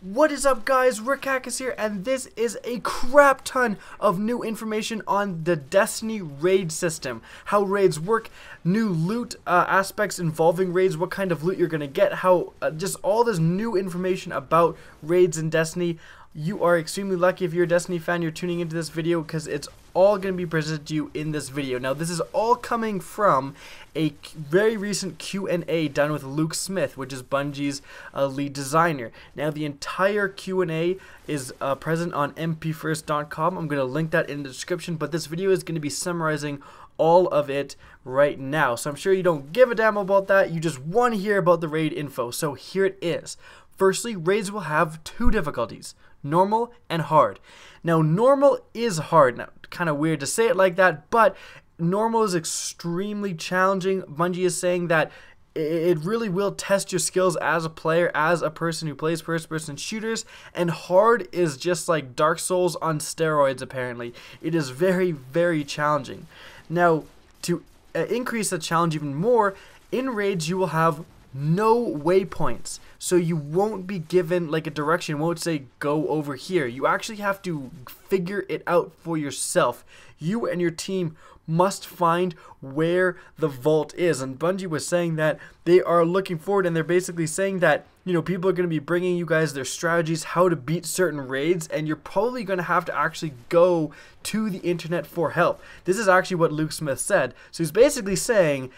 What is up, guys? Rick is here, and this is a crap ton of new information on the Destiny raid system, how raids work, new loot aspects involving raids, what kind of loot you're gonna get, how just all this new information about raids in Destiny. You are extremely lucky if you're a Destiny fan, you're tuning into this video because it's all going to be presented to you in this video. Now, this is all coming from a very recent Q&A done with Luke Smith, which is Bungie's lead designer. Now, the entire Q&A is present on mpfirst.com. I'm going to link that in the description, but this video is going to be summarizing all of it right now. So I'm sure you don't give a damn about that. You just want to hear about the raid info. So here it is. Firstly, raids will have two difficulties, normal and hard. Now, normal is hard. Now, kind of weird to say it like that, but normal is extremely challenging. Bungie is saying that it really will test your skills as a player, as a person who plays first-person shooters, and hard is just like Dark Souls on steroids, apparently. It is very, very challenging. Now, to increase the challenge even more, in raids you will have no waypoints, so you won't be given like a direction. It won't say go over here. You actually have to figure it out for yourself. You and your team must find where the vault is, and Bungie was saying that they are looking forward, and they're basically saying that, you know, people are going to be bringing you guys their strategies, how to beat certain raids, and you're probably going to have to actually go to the internet for help. This is actually what Luke Smith said. So he's basically saying,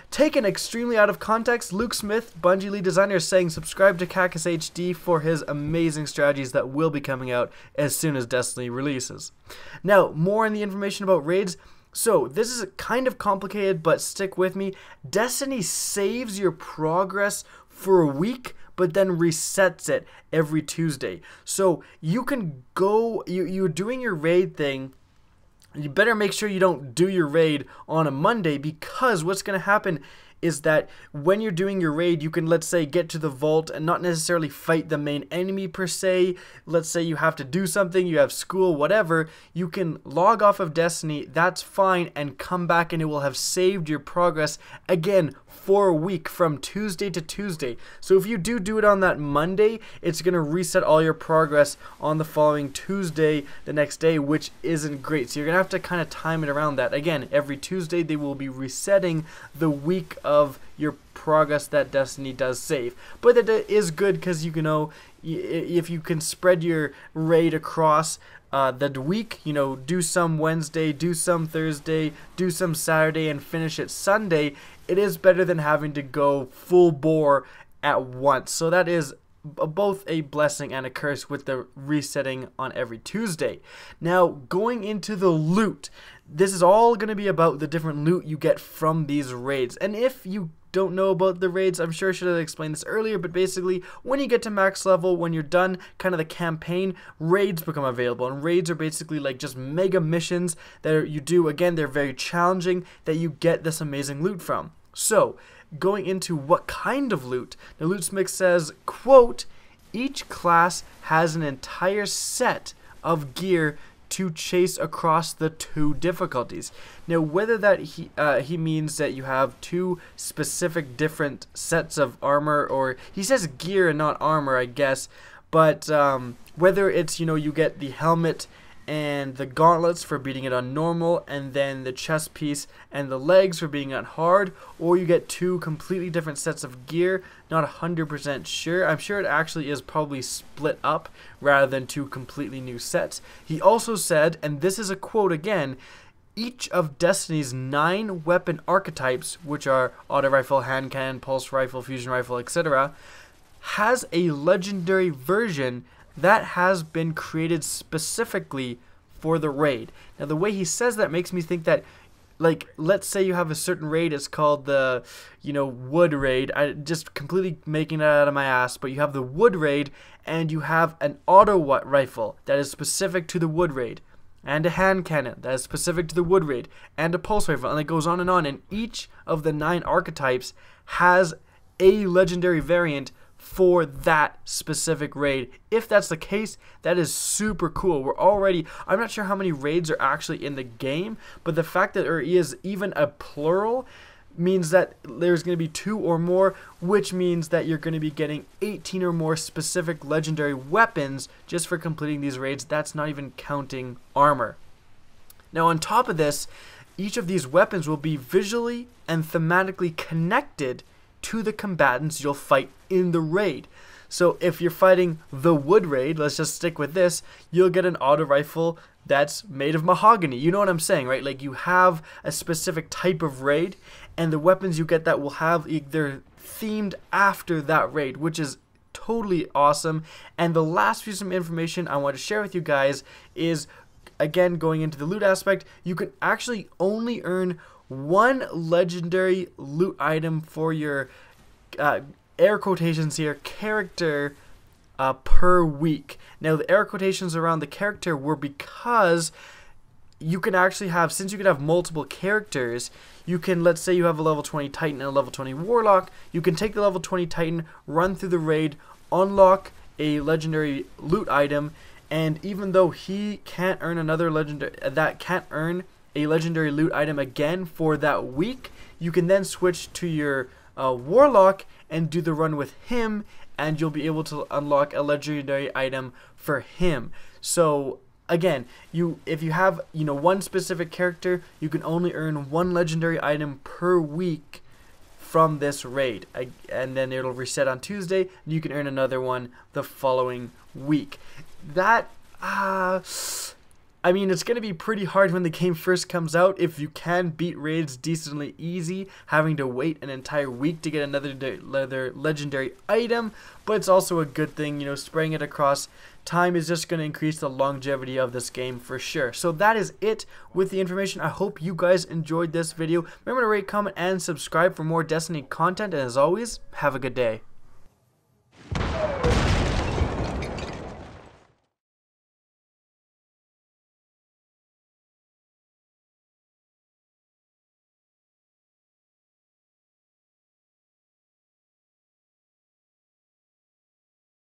taken extremely out of context, Luke Smith, Bungie lead designer, is saying subscribe to Cactus HD for his amazing strategies that will be coming out as soon as Destiny releases. Now, more on the information about raids. So, this is kind of complicated, but stick with me. Destiny saves your progress for a week, but then resets it every Tuesday. So, you can go, you're doing your raid thing. You better make sure you don't do your raid on a Monday, because what's going to happen is that when you're doing your raid, you can, let's say, get to the vault and not necessarily fight the main enemy per se. Let's say you have to do something, you have school, whatever. You can log off of Destiny, that's fine, and come back and it will have saved your progress again for a week from Tuesday to Tuesday. So if you do it on that Monday, it's going to reset all your progress on the following Tuesday, the next day, which isn't great. So you're going to have to kind of time it around that. Again, every Tuesday they will be resetting the week of your progress that Destiny does save. But that is good because, you know, if you can spread your raid across the week, you know, do some Wednesday, do some Thursday, do some Saturday, and finish it Sunday, it is better than having to go full bore at once. So that is both a blessing and a curse with the resetting on every Tuesday. Now, going into the loot, this is all going to be about the different loot you get from these raids. And if you don't know about the raids, I'm sure I should have explained this earlier, but basically when you get to max level, when you're done kind of the campaign, raids become available, and raids are basically like just mega missions that you do. Again, they're very challenging, that you get this amazing loot from. So going into what kind of loot, the Loot Smith says, quote, each class has an entire set of gear to chase across the two difficulties. Now, whether that he means that you have two specific different sets of armor, or he says gear and not armor, I guess, but whether it's, you know, you get the helmet and the gauntlets for beating it on normal, and then the chest piece and the legs for being on hard, or you get two completely different sets of gear. Not 100% sure. I'm sure it actually is probably split up rather than two completely new sets. He also said, and this is a quote again, each of Destiny's 9 weapon archetypes, which are auto rifle, hand cannon, pulse rifle, fusion rifle, etc., has a legendary version that has been created specifically for the raid. Now, the way he says that makes me think that, like, let's say you have a certain raid, it's called the, you know, wood raid. I just completely making it out of my ass, but you have the wood raid, and you have an auto rifle that is specific to the wood raid, and a hand cannon that is specific to the wood raid, and a pulse rifle, and it goes on, and each of the 9 archetypes has a legendary variant for that specific raid. If that's the case, that is super cool. We're already, I'm not sure how many raids are actually in the game, but the fact that there is even a plural means that there's going to be 2 or more, which means that you're going to be getting 18 or more specific legendary weapons just for completing these raids. That's not even counting armor. Now on top of this, each of these weapons will be visually and thematically connected to the combatants you'll fight in the raid. So if you're fighting the wood raid, let's just stick with this, you'll get an auto rifle that's made of mahogany. You know what I'm saying, right? Like you have a specific type of raid, and the weapons you get that will have they're themed after that raid, which is totally awesome. And the last piece of information I want to share with you guys is, again, going into the loot aspect, you can actually only earn 1 legendary loot item for your air quotations here, character per week. Now the air quotations around the character were because you can actually have, since you can have multiple characters, you can, let's say you have a level 20 Titan and a level 20 Warlock, you can take the level 20 Titan, run through the raid, unlock a legendary loot item, and even though he can't earn another legendary, a legendary loot item again for that week, you can then switch to your Warlock and do the run with him, and you'll be able to unlock a legendary item for him. So again, if you have one specific character, you can only earn 1 legendary item per week from this raid, and then it'll reset on Tuesday, and you can earn another one the following week. That I mean, it's going to be pretty hard when the game first comes out if you can beat raids decently easy, having to wait an entire week to get another legendary item, but it's also a good thing, spraying it across time is just going to increase the longevity of this game for sure. So that is it with the information. I hope you guys enjoyed this video. Remember to rate, comment, and subscribe for more Destiny content, and as always, have a good day.